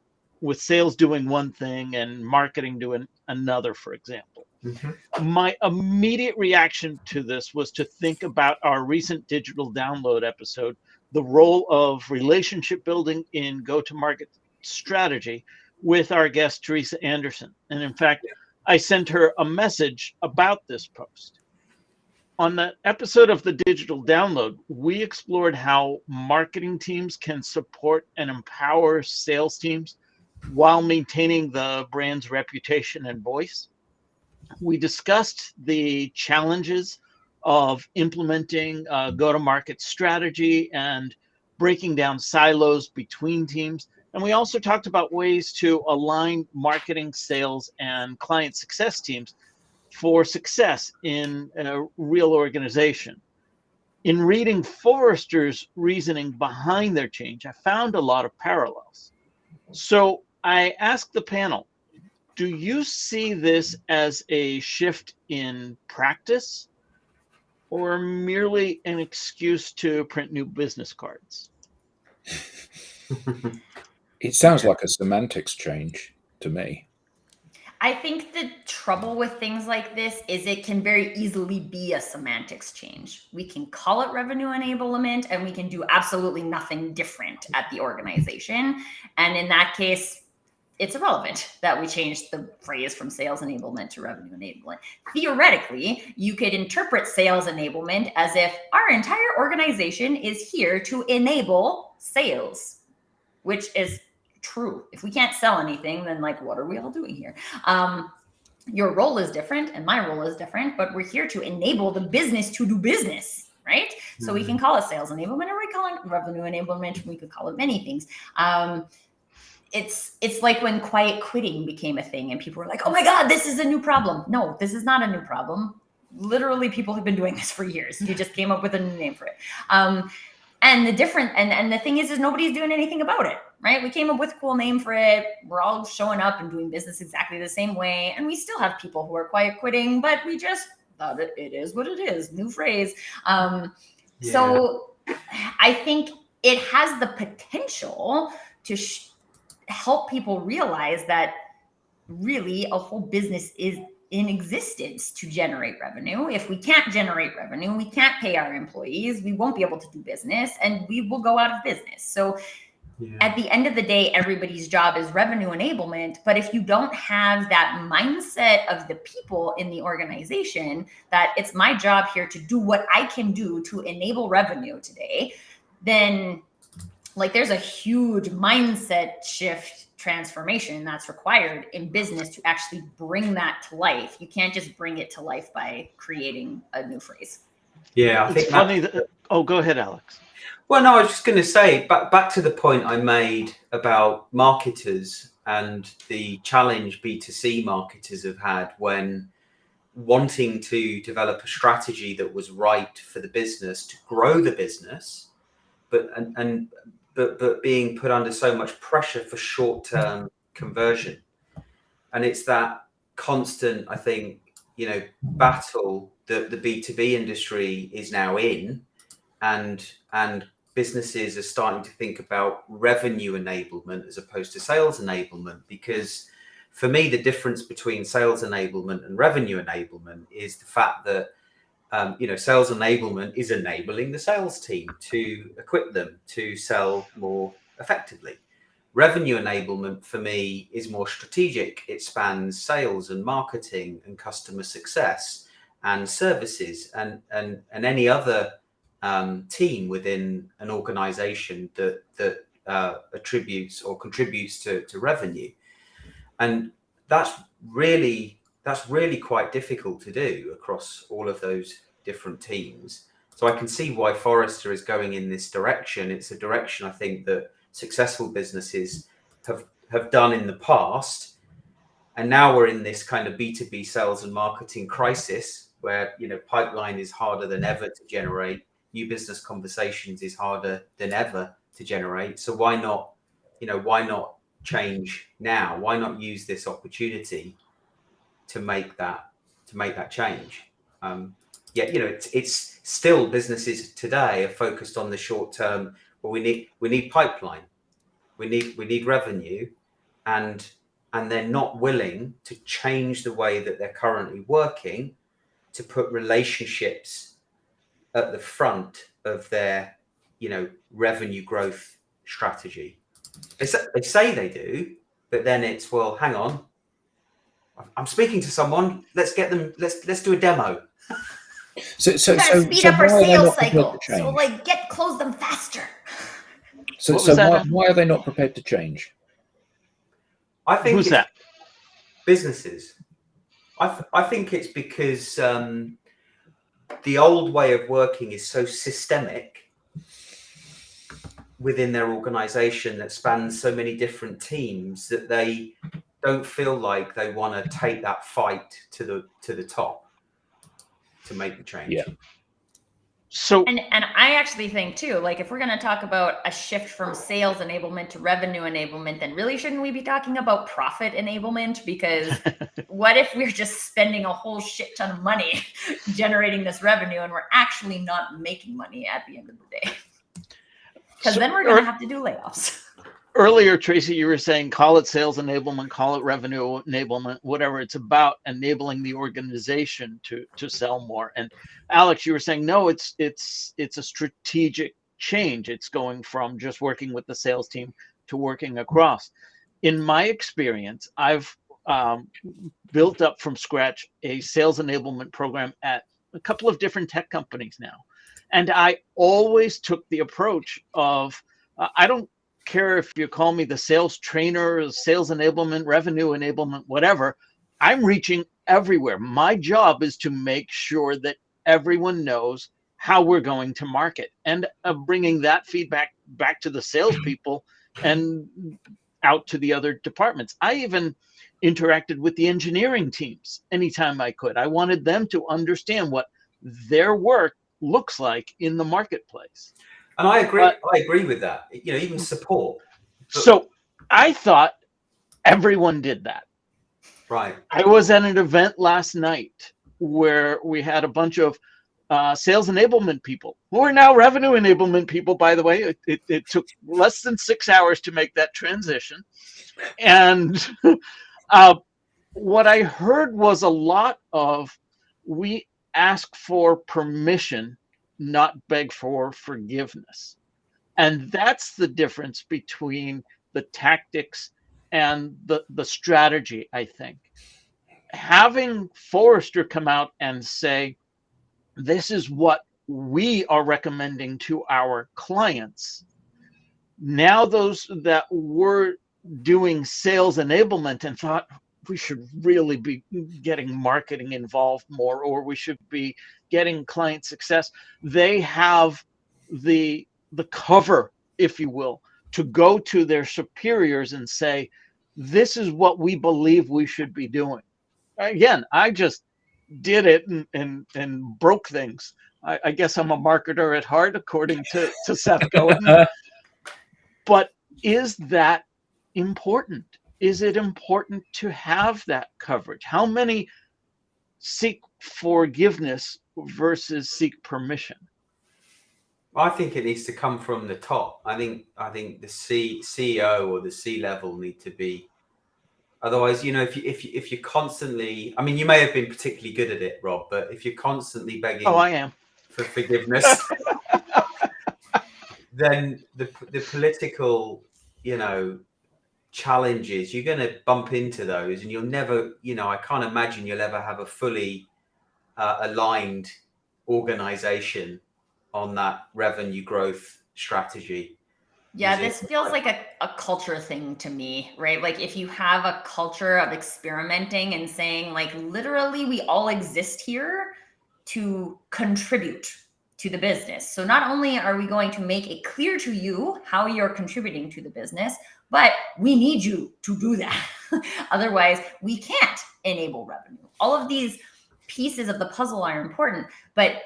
with sales doing one thing and marketing doing another, for example. Mm-hmm. My immediate reaction to this was to think about our recent digital download episode, the role of relationship building in go-to-market strategy, with our guest, Teresa Anderson. And in fact, I sent her a message about this post. On the episode of the digital download, we explored how marketing teams can support and empower sales teams while maintaining the brand's reputation and voice. We discussed the challenges of implementing a go-to-market strategy and breaking down silos between teams. And we also talked about ways to align marketing, sales, and client success teams for success in a real organization. In reading Forrester's reasoning behind their change, I found a lot of parallels. So I asked the panel, do you see this as a shift in practice or merely an excuse to print new business cards? It sounds like a semantics change to me. I think the trouble with things like this is it can very easily be a semantics change. We can call it revenue enablement and we can do absolutely nothing different at the organization. And in that case, it's irrelevant that we changed the phrase from sales enablement to revenue enablement. Theoretically, you could interpret sales enablement as if our entire organization is here to enable sales, which is true. If we can't sell anything, then like, what are we all doing here? Your role is different and my role is different, but we're here to enable the business to do business, right? Mm-hmm. So we can call it sales enablement or we call it revenue enablement. We could call it many things. It's like when quiet quitting became a thing and people were like, oh my God, this is a new problem. No, this is not a new problem. Literally, people have been doing this for years. You just came up with a new name for it. And the thing is nobody's doing anything about it, right? We came up with a cool name for it. We're all showing up and doing business exactly the same way. And we still have people who are quiet quitting, but we just thought it is what it is. New phrase. So I think it has the potential to help people realize that really a whole business is in existence to generate revenue. If we can't generate revenue, we can't pay our employees, we won't be able to do business and we will go out of business. So at the end of the day, everybody's job is revenue enablement. But if you don't have that mindset of the people in the organization, that it's my job here to do what I can do to enable revenue today, then like there's a huge mindset shift transformation that's required in business to actually bring that to life. You can't just bring it to life by creating a new phrase. Yeah, I think it's funny that, oh, go ahead, Alex. Well, no, I was just going to say, back to the point I made about marketers and the challenge B2C marketers have had when wanting to develop a strategy that was right for the business to grow the business, but being put under so much pressure for short-term conversion. And it's that constant, I think, battle that the B2B industry is now in, and businesses are starting to think about revenue enablement as opposed to sales enablement. Because for me, the difference between sales enablement and revenue enablement is the fact that sales enablement is enabling the sales team to equip them to sell more effectively. Revenue enablement for me is more strategic. It spans sales and marketing and customer success and services and any other team within an organization that attributes or contributes to revenue. And that's really quite difficult to do across all of those different teams. So I can see why Forrester is going in this direction. It's a direction I think that successful businesses have done in the past. And now we're in this kind of B2B sales and marketing crisis where, pipeline is harder than ever to generate. New business conversations is harder than ever to generate. So why not change now? Why not use this opportunity to make that change? It's still businesses today are focused on the short term. Well, we need pipeline, we need revenue, and they're not willing to change the way that they're currently working to put relationships at the front of their revenue growth strategy. They say they do, but then it's, well, hang on, I'm speaking to someone. Let's get them. Let's do a demo. So speed up our sales cycle. So close them faster. So why are they not prepared to change? I think Who's that? Businesses. I think it's because the old way of working is so systemic within their organization that spans so many different teams that they don't feel like they want to take that fight to the top to make the change. Yeah. So and I actually think too, if we're going to talk about a shift from sales enablement to revenue enablement, then really shouldn't we be talking about profit enablement? Because what if we're just spending a whole shit ton of money generating this revenue and we're actually not making money at the end of the day? Because then we're going to have to do layoffs. Earlier, Tracy, you were saying call it sales enablement, call it revenue enablement, whatever. It's about enabling the organization to sell more. And Alex, you were saying no, it's a strategic change. It's going from just working with the sales team to working across. In my experience, I've built up from scratch a sales enablement program at a couple of different tech companies now, and I always took the approach of I don't care if you call me the sales trainer, sales enablement, revenue enablement, whatever. I'm reaching everywhere. My job is to make sure that everyone knows how we're going to market, and bringing that feedback back to the salespeople and out to the other departments. I even interacted with the engineering teams anytime I could. I wanted them to understand what their work looks like in the marketplace. And I agree with that. Even support. So I thought everyone did that. Right. I was at an event last night where we had a bunch of sales enablement people who are now revenue enablement people, by the way. It took less than 6 hours to make that transition. And what I heard was a lot of, we ask for permission, not beg for forgiveness. And that's the difference between the tactics and the strategy, I think. Having Forrester come out and say, this is what we are recommending to our clients. Now those that were doing sales enablement and thought we should really be getting marketing involved more, or we should be getting client success, they have the cover, if you will, to go to their superiors and say, this is what we believe we should be doing. Again, I just did it and broke things. I guess I'm a marketer at heart, according to Seth Godin. But is that important? Is it important to have that coverage? How many seek forgiveness versus seek permission? I think it needs to come from the top. I think the CEO or the C level need to be. Otherwise, if you're constantly, I mean, you may have been particularly good at it, Rob, but if you're constantly begging I am. for forgiveness, then the political, challenges, you're going to bump into those, and you'll never, I can't imagine you'll ever have a fully aligned organization on that revenue growth strategy. Yeah, this feels like a culture thing to me, right? Like if you have a culture of experimenting and saying like, literally, we all exist here to contribute to the business. So not only are we going to make it clear to you how you're contributing to the business, but we need you to do that. Otherwise, we can't enable revenue. All of these pieces of the puzzle are important, but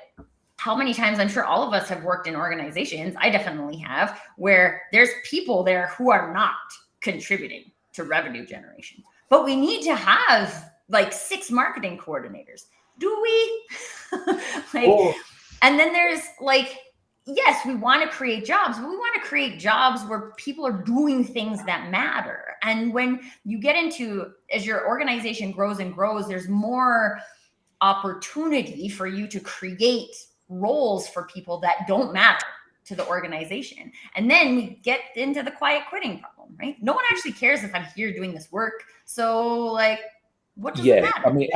how many times, I'm sure all of us have worked in organizations, I definitely have, where there's people there who are not contributing to revenue generation. But we need to have like 6 marketing coordinators. Do we? And then there's like, yes, we want to create jobs, but we want to create jobs where people are doing things that matter. And when you get into, as your organization grows and grows, there's more opportunity for you to create roles for people that don't matter to the organization. And then we get into the quiet quitting problem, right? No one actually cares if I'm here doing this work. So like, what does it matter? I mean,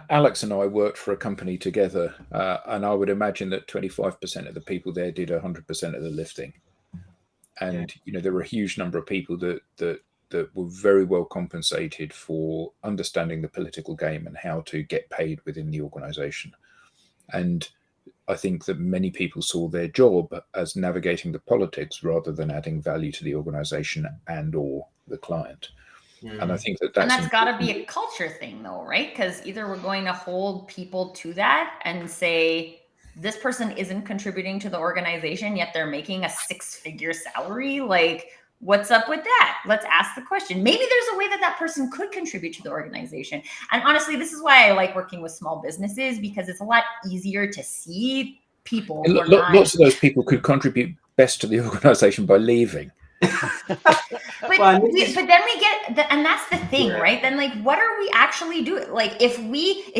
Alex and I worked for a company together, and I would imagine that 25% of the people there did 100% of the lifting. And, there were a huge number of people that were very well compensated for understanding the political game and how to get paid within the organization. And I think that many people saw their job as navigating the politics rather than adding value to the organization and or the client. And I think that's got to be a culture thing though, right? Because either we're going to hold people to that and say, this person isn't contributing to the organization, yet they're making a 6-figure salary. Like, what's up with that? Let's ask the question. Maybe there's a way that person could contribute to the organization. And honestly, this is why I like working with small businesses, because it's a lot easier to see people. Lots of those people could contribute best to the organization by leaving. But then we get, and that's the thing, right? Then like, what are we actually doing? Like if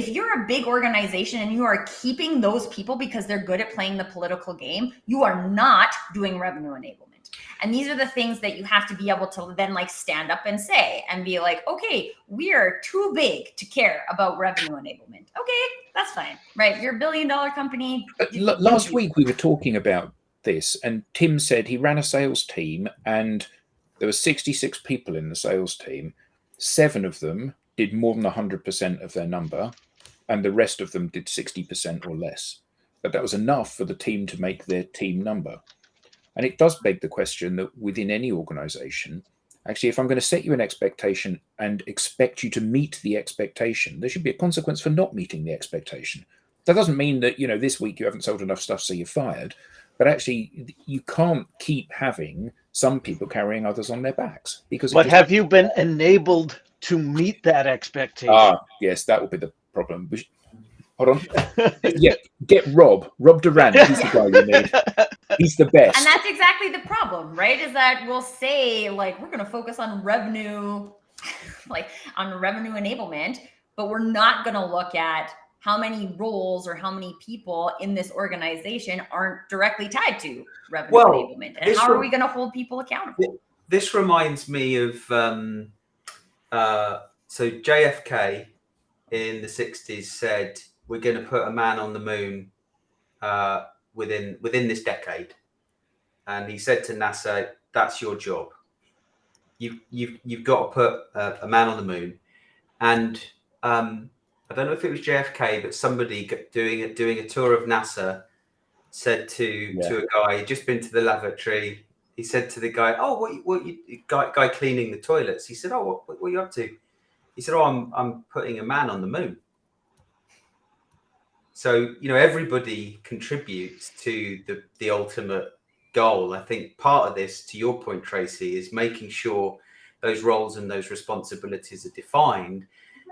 you're a big organization and you are keeping those people because they're good at playing the political game, you are not doing revenue enablement. And these are the things that you have to be able to then like stand up and say and be like, okay, we are too big to care about revenue enablement. Okay, that's fine, right? You're $1 billion company. Last week we were talking about this, and Tim said he ran a sales team and there were 66 people in the sales team. 7 of them did more than 100% of their number, and the rest of them did 60% or less. But that was enough for the team to make their team number. And it does beg the question that within any organization, actually, if I'm going to set you an expectation and expect you to meet the expectation, there should be a consequence for not meeting the expectation. That doesn't mean that, this week you haven't sold enough stuff, so you're fired. But actually, you can't keep having some people carrying others on their backs. But have you been enabled to meet that expectation? Yes, that will be the problem. Hold on. Yeah, get Rob Durant. He's the guy you need. He's the best. And that's exactly the problem, right? Is that we'll say like, we're going to focus on revenue, like on revenue enablement, but we're not going to look at how many roles or how many people in this organization aren't directly tied to revenue enablement. And how are we going to hold people accountable? This reminds me of, so JFK in the 60s said, we're going to put a man on the moon within this decade. And he said to NASA, that's your job. You've got to put a man on the moon. And I don't know if it was JFK, but somebody doing a tour of NASA said to a guy, just been to the lavatory. He said to the guy, "Oh, what you guy cleaning the toilets?" He said, "Oh, what are you up to?" He said, "Oh, I'm putting a man on the moon." So, everybody contributes to the ultimate goal. I think part of this, to your point, Tracy, is making sure those roles and those responsibilities are defined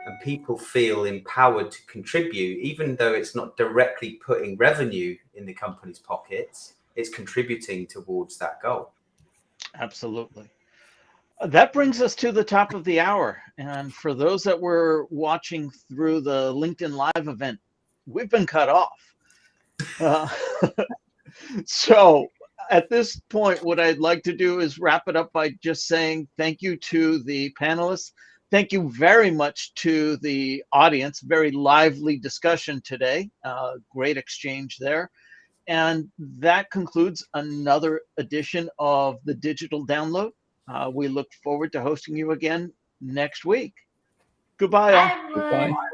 and people feel empowered to contribute, even though it's not directly putting revenue in the company's pockets, it's contributing towards that goal. Absolutely. That brings us to the top of the hour. And for those that were watching through the LinkedIn Live event, we've been cut off. So at this point, what I'd like to do is wrap it up by just saying thank you to the panelists. Thank you very much to the audience. Very lively discussion today. Great exchange there. And that concludes another edition of the Digital Download. We look forward to hosting you again next week. Goodbye, all. Bye, everyone. Goodbye.